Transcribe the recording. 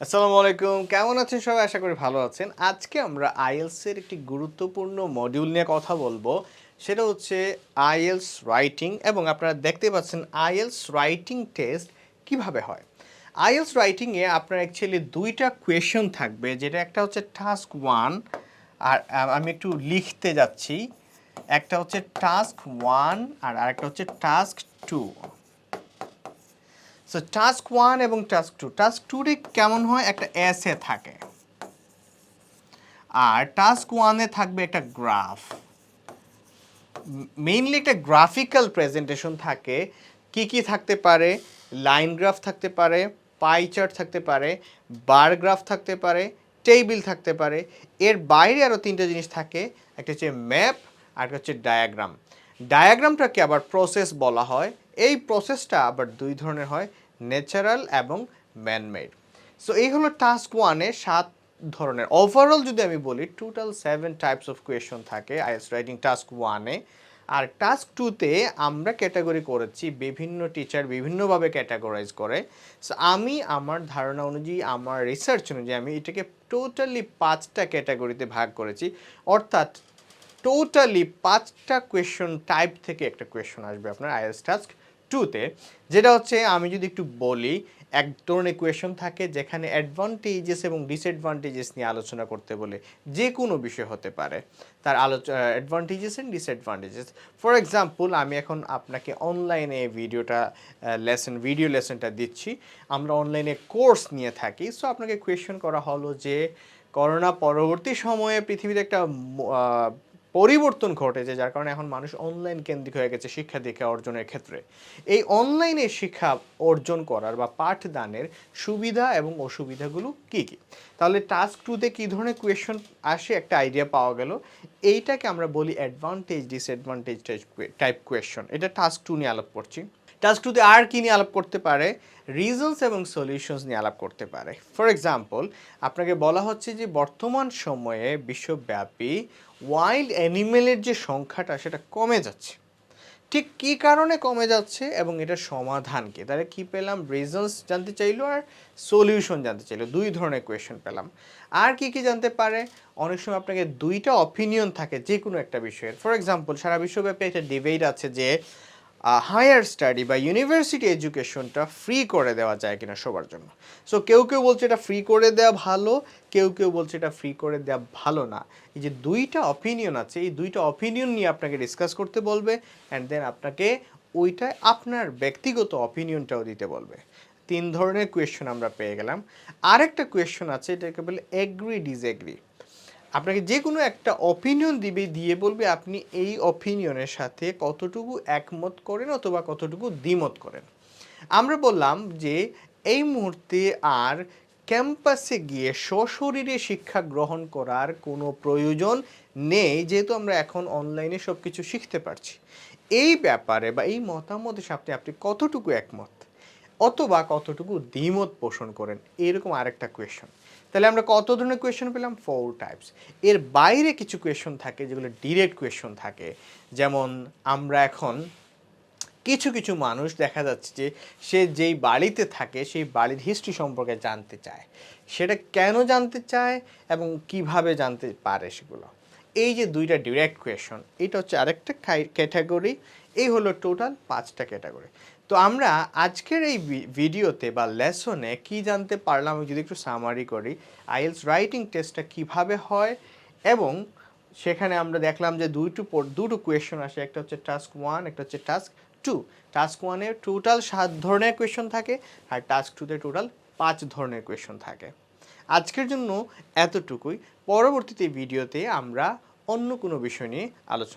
আসসালামু আলাইকুম, কেমন আছেন সবাই? আশা করি ভালো আছেন। আজকে আমরা আইএলটিএস এর একটি গুরুত্বপূর্ণ মডিউল নিয়ে কথা বলবো। সেটা হচ্ছে আইএলটিএস রাইটিং, এবং আপনারা দেখতে পাচ্ছেন আইএলটিএস রাইটিং টেস্ট কিভাবে হয়। আইএলটিএস রাইটিং এ আপনার অ্যাকচুয়ালি দুইটা কোয়েশ্চন থাকবে, যেটা একটা হচ্ছে টাস্ক 1 আর আমি একটু লিখতে যাচ্ছি। একটা হচ্ছে টাস্ক 1 আর আরেকটা হচ্ছে টাস্ক 2। সো টাস্ক 1 এবং টাস্ক 2, টাস্ক 2 তে কেমন হয়, একটা এসে থাকে, আর টাস্ক 1 এ থাকবে একটা গ্রাফ। মেইনলি একটা গ্রাফিক্যাল প্রেজেন্টেশন থাকে। কি কি থাকতে পারে? লাইন গ্রাফ থাকতে পারে, পাই চার্ট থাকতে পারে, বার গ্রাফ থাকতে পারে, টেবিল থাকতে পারে। এর বাইরে আরও তিনটা জিনিস থাকে, একটা হচ্ছে ম্যাপ আর একটা হচ্ছে ডায়াগ্রাম। ডায়াগ্রামটাকে আবার প্রসেস বলা হয়। এই প্রসেসটা আবার দুই ধরনের হয়, ন্যাচারাল এবং ম্যানমেড। সো এই হলো টাস্ক 1-এ 7 ধরনের। ওভারঅল যদি আমি বলি, টোটাল 7 টাইপস অফ কোয়েশন থাকে আইএলটিএস রাইটিং টাস্ক 1-এ। আর টাস্ক 2-তে আমরা ক্যাটাগরি করেছি, বিভিন্ন টিচার বিভিন্নভাবে ক্যাটাগরাইজ করে। সো আমি আমার ধারণা অনুযায়ী, আমার রিসার্চ অনুযায়ী আমি এটাকে টোটালি 5টা ক্যাটাগরিতে ভাগ করেছি। অর্থাৎ টোটালি 5টা কোয়েশন টাইপ থেকে একটা কোয়েশন আসবে আপনার আইএলটিএস টাস্ক 2-তে। যেটা হচ্ছে, আমি যদি একটু বলি, এক ধরনের কোয়েশন থাকে যেখানে অ্যাডভান্টেজেস এবং ডিসঅ্যাডভান্টেজেস নিয়ে আলোচনা করতে বলে। যে কোনো বিষয় হতে পারে, তার advantages and disadvantages. For example, আমি এখন আপনাকে অনলাইনে ভিডিও লেসনটা দিচ্ছি। আমরা অনলাইনে কোর্স নিয়ে থাকি। সো আপনাকে কোয়েশন করা হলো যে করোনা পরবর্তী সময়ে পৃথিবীতে একটা পরিবর্তন ঘটেছে, যার কারণে এখন মানুষ অনলাইন কেন্দ্রিক হয়ে গেছে শিক্ষা দীক্ষা অর্জনের ক্ষেত্রে। এই অনলাইনে শিক্ষা অর্জন করার বা পাঠদানের সুবিধা এবং অসুবিধাগুলো কী কী। তাহলে টাস্ক 2-তে কী ধরনের কোয়েশন আসে একটা আইডিয়া পাওয়া গেল। এইটাকে আমরা বলি অ্যাডভান্টেজ ডিসঅ্যাডভান্টেজ টাইপ কোয়েশন। এটা টাস্ক 2 নিয়ে আলাপ করছি। টাস্ক 2-তে আর কী নিয়ে আলাপ করতে পারে? রিজনস এবং সলিউশনস নিয়ে আলাপ করতে পারে। ফর এক্সাম্পল, আপনাকে বলা হচ্ছে যে বর্তমান সময়ে বিশ্বব্যাপী ওয়াইল্ড অ্যানিমেলের যে সংখ্যাটা, সেটা কমে যাচ্ছে। ঠিক কী কারণে কমে যাচ্ছে এবং এটার সমাধান কী? তাহলে কী পেলাম? রিজনস জানতে চাইলো আর সলিউশন জানতে চাইলো। দুই ধরনের কোয়েশন পেলাম। আর কি কি জানতে পারে? অনেক সময় আপনাকে দুইটা অপিনিয়ন থাকে যে কোনো একটা বিষয়ের। ফর এক্সাম্পল, সারা বিশ্বব্যাপী একটা ডিবেট আছে যে হায়ার স্টাডি বা ইউনিভার্সিটি এডুকেশনটা ফ্রি করে দেওয়া যায় কিনা সবার জন্য। সো কেউ কেউ বলছে এটা ফ্রি করে দেওয়া ভালো, কেউ কেউ বলছে এটা ফ্রি করে দেওয়া ভালো না। এই যে দুইটা অপিনিয়ন আছে, এই দুইটা অপিনিয়ন নিয়ে আপনাকে ডিসকাস করতে বলবে, অ্যান্ড দেন আপনাকে ওইটায় আপনার ব্যক্তিগত অপিনিয়নটাও দিতে বলবে। 3 ধরনের কোয়েশ্চন আমরা পেয়ে গেলাম। আরেকটা কোয়েশ্চন আছে, এটাকে বলে এগ্রি ডিসএগ্রি। আপনাকে যে কোনো একটা অপিনিয়ন দিয়ে বলবে আপনি এই অপিনিয়নের সাথে কতটুকু একমত করেন অথবা কতটুকু দ্বিমত করেন। আমরা বললাম যে এই মুহূর্তে আর ক্যাম্পাসে গিয়ে সশরীরে শিক্ষা গ্রহণ করার কোনো প্রয়োজন নেই, যেহেতু আমরা এখন অনলাইনে সব কিছু শিখতে পারছি। এই ব্যাপারে বা এই মতামতের সাথে আপনি কতটুকু একমত অথবা কতটুকু দ্বিমত পোষণ করেন, এরকম আরেকটা কোয়েশন। তাহলে আমরা কত ধরনের কোয়েশন পেলাম? 4 টাইপস। এর বাইরে কিছু কোয়েশন থাকে যেগুলো ডিরেক্ট কোয়েশন থাকে। যেমন আমরা এখন কিছু কিছু মানুষ দেখা যাচ্ছে যে সে যেই বাড়িতে থাকে সেই বাড়ির হিস্ট্রি সম্পর্কে জানতে চায়। সেটা কেন জানতে চায় এবং কিভাবে জানতে পারে সেগুলো। এই যে দুইটা ডিরেক্ট কোয়েশন, এটা হচ্ছে আরেকটা ক্যাটাগরি। এই হলো টোটাল 5টা ক্যাটাগরি। তো আমরা আজকের এই ভিডিওতে বা লেসনে কি জানতে পারলাম, আমি যদি একটু সামারি করি। আইএলটিএস রাইটিং টেস্টটা কিভাবে হয়, এবং সেখানে আমরা দেখলাম যে দুটো কোয়েশন আসে, একটা হচ্ছে টাস্ক 1, একটা হচ্ছে টাস্ক 2। টাস্ক 1-এ টোটাল 7 ধরনের কোয়েশন থাকে, আর টাস্ক 2-তে টোটাল 5 ধরনের কোয়েশন থাকে। আজকের জন্য এতটুকুই। পরবর্তীতে ভিডিওতে আমরা অন্য কোনো বিষয় নিয়ে আলোচনা